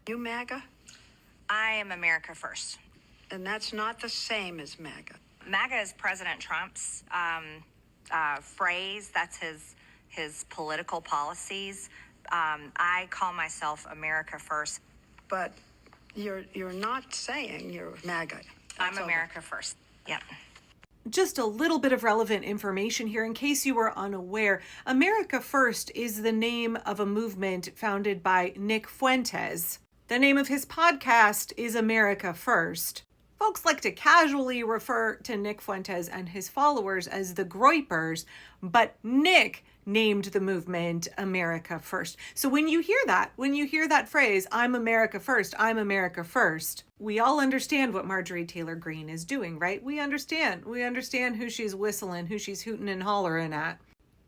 You MAGA? I am America First. And that's not the same as MAGA. MAGA is President Trump's phrase. That's his political policies. I call myself America First. But you're not saying you're MAGA. I'm America First. Yep. Just a little bit of relevant information here in case you were unaware. America First is the name of a movement founded by Nick Fuentes. The name of his podcast is America First. Folks like to casually refer to Nick Fuentes and his followers as the Groypers, but Nick named the movement America First. So when you hear that phrase, I'm America First, we all understand what Marjorie Taylor Greene is doing, right? We understand who she's whistling, who she's hooting and hollering at.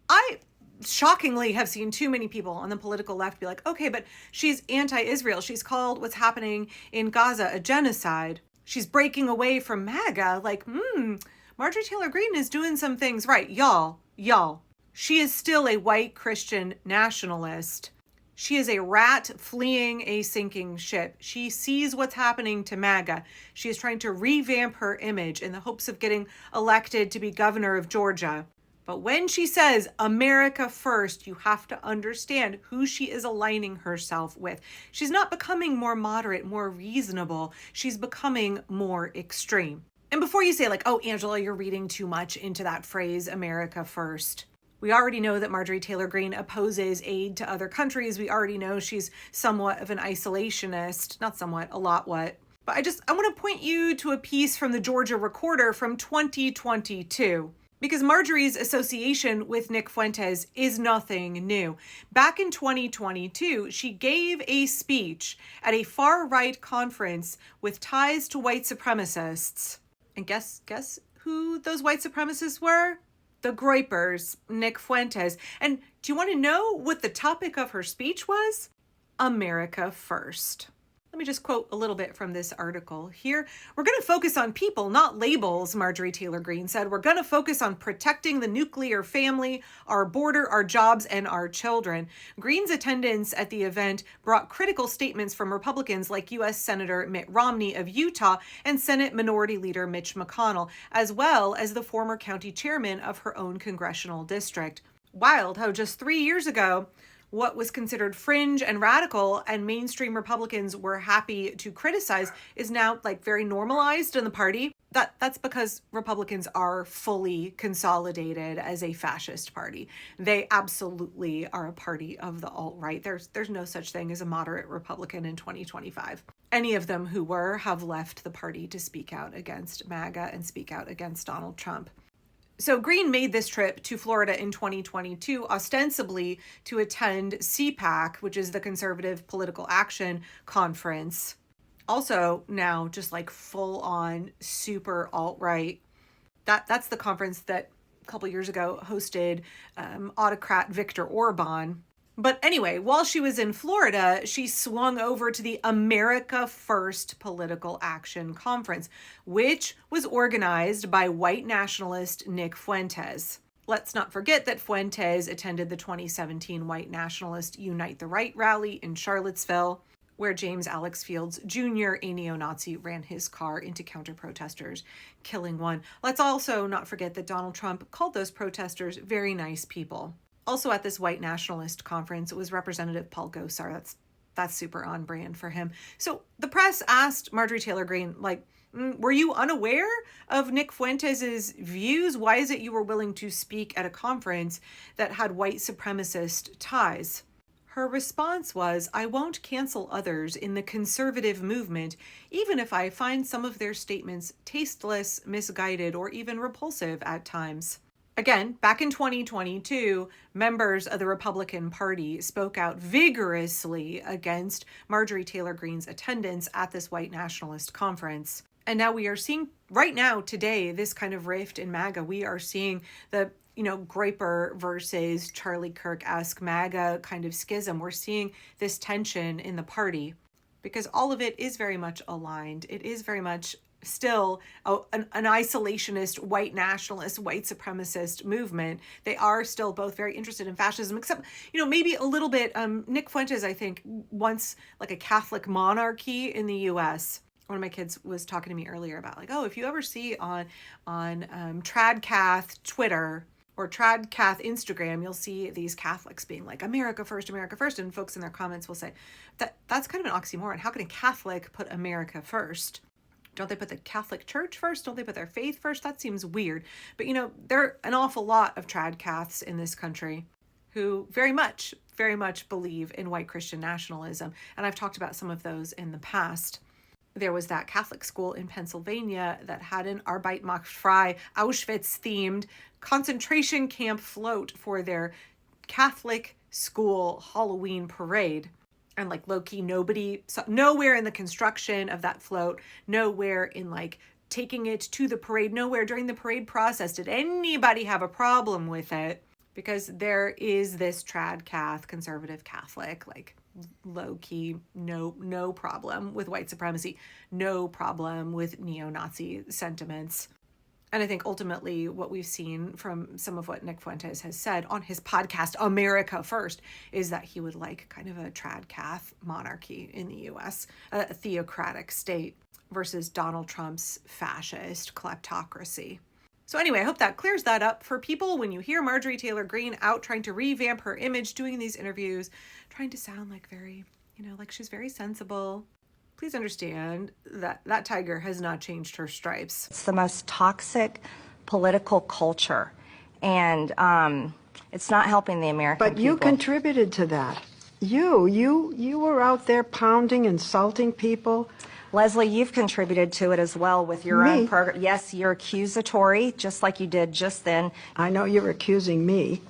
I shockingly have seen too many people on the political left be like, okay, but she's anti-Israel. She's called what's happening in Gaza a genocide. She's breaking away from MAGA. Like, Marjorie Taylor Greene is doing some things right. Y'all, she is still a white Christian nationalist. She is a rat fleeing a sinking ship. She sees what's happening to MAGA. She is trying to revamp her image in the hopes of getting elected to be governor of Georgia. But when she says America First, you have to understand who she is aligning herself with. She's not becoming more moderate, more reasonable. She's becoming more extreme. And before you say like, oh, Angela, you're reading too much into that phrase, America First. We already know that Marjorie Taylor Greene opposes aid to other countries. We already know she's somewhat of an isolationist. Not somewhat, a lot what. But I want to point you to a piece from the Georgia Recorder from 2022. Because Marjorie's association with Nick Fuentes is nothing new. Back in 2022, she gave a speech at a far-right conference with ties to white supremacists. And guess who those white supremacists were? The Groypers, Nick Fuentes. And do you want to know what the topic of her speech was? America First. Let me just quote a little bit from this article here. We're going to focus on people, not labels, Marjorie Taylor Greene said. We're going to focus on protecting the nuclear family, our border, our jobs, and our children. Greene's attendance at the event brought critical statements from Republicans like U.S. Senator Mitt Romney of Utah and Senate Minority Leader Mitch McConnell, as well as the former county chairman of her own congressional district. Wild how just 3 years ago, what was considered fringe and radical and mainstream Republicans were happy to criticize is now like very normalized in the party. That's because Republicans are fully consolidated as a fascist party. They absolutely are a party of the alt-right. There's no such thing as a moderate Republican in 2025. Any of them who have left the party to speak out against MAGA and speak out against Donald Trump. So Greene made this trip to Florida in 2022, ostensibly to attend CPAC, which is the Conservative Political Action Conference. Also now just like full on super alt-right. That's the conference that a couple years ago hosted autocrat Viktor Orban. But anyway, while she was in Florida, she swung over to the America First Political Action Conference, which was organized by white nationalist Nick Fuentes. Let's not forget that Fuentes attended the 2017 white nationalist Unite the Right rally in Charlottesville, where James Alex Fields Jr., a neo-Nazi, ran his car into counter-protesters, killing one. Let's also not forget that Donald Trump called those protesters very nice people. Also at this white nationalist conference was Representative Paul Gosar. That's super on brand for him. So the press asked Marjorie Taylor Greene, like, were you unaware of Nick Fuentes' views? Why is it you were willing to speak at a conference that had white supremacist ties? Her response was, I won't cancel others in the conservative movement, even if I find some of their statements tasteless, misguided, or even repulsive at times. Again, back in 2022, members of the Republican Party spoke out vigorously against Marjorie Taylor Greene's attendance at this white nationalist conference. And now we are seeing, right now, today, this kind of rift in MAGA. We are seeing the, Groyper versus Charlie Kirk-esque MAGA kind of schism. We're seeing this tension in the party because all of it is very much aligned. It is very much still an isolationist, white nationalist, white supremacist movement. They are still both very interested in fascism, except, maybe a little bit. Nick Fuentes, I think, wants like a Catholic monarchy in the U.S. One of my kids was talking to me earlier about like, if you ever see on Tradcath Twitter or Tradcath Instagram, you'll see these Catholics being like, America first, and folks in their comments will say, that's kind of an oxymoron. How can a Catholic put America first? Don't they put the Catholic Church first? Don't they put their faith first? That seems weird. But, there are an awful lot of Tradcaths in this country who very much believe in white Christian nationalism. And I've talked about some of those in the past. There was that Catholic school in Pennsylvania that had an Arbeit macht frei, Auschwitz-themed concentration camp float for their Catholic school Halloween parade. And like low-key, nowhere in the construction of that float, nowhere in like taking it to the parade, nowhere during the parade process did anybody have a problem with it, because there is this Tradcath conservative Catholic, like low-key, no problem with white supremacy, no problem with neo-Nazi sentiments. And I think ultimately what we've seen from some of what Nick Fuentes has said on his podcast, America First, is that he would like kind of a Tradcath monarchy in the U.S., a theocratic state versus Donald Trump's fascist kleptocracy. So anyway, I hope that clears that up for people when you hear Marjorie Taylor Greene out trying to revamp her image, doing these interviews, trying to sound like very, like she's very sensible. Please understand that that tiger has not changed her stripes. It's the most toxic political culture, and it's not helping the American people. But you contributed to that. You were out there pounding, insulting people. Leslie, you've contributed to it as well with your own program. Yes, you're accusatory, just like you did just then. I know you're accusing me,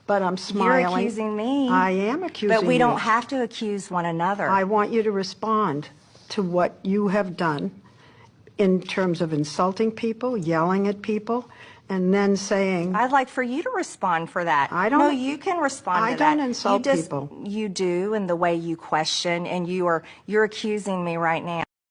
but I'm smiling. You're accusing me. I am accusing you. But we don't have to accuse one another. I want you to respond to what you have done in terms of insulting people, yelling at people, and then saying... I'd like for you to respond for that. I don't... No, you can respond to that. I don't insult people. You do in the way you question, and you're accusing me right now.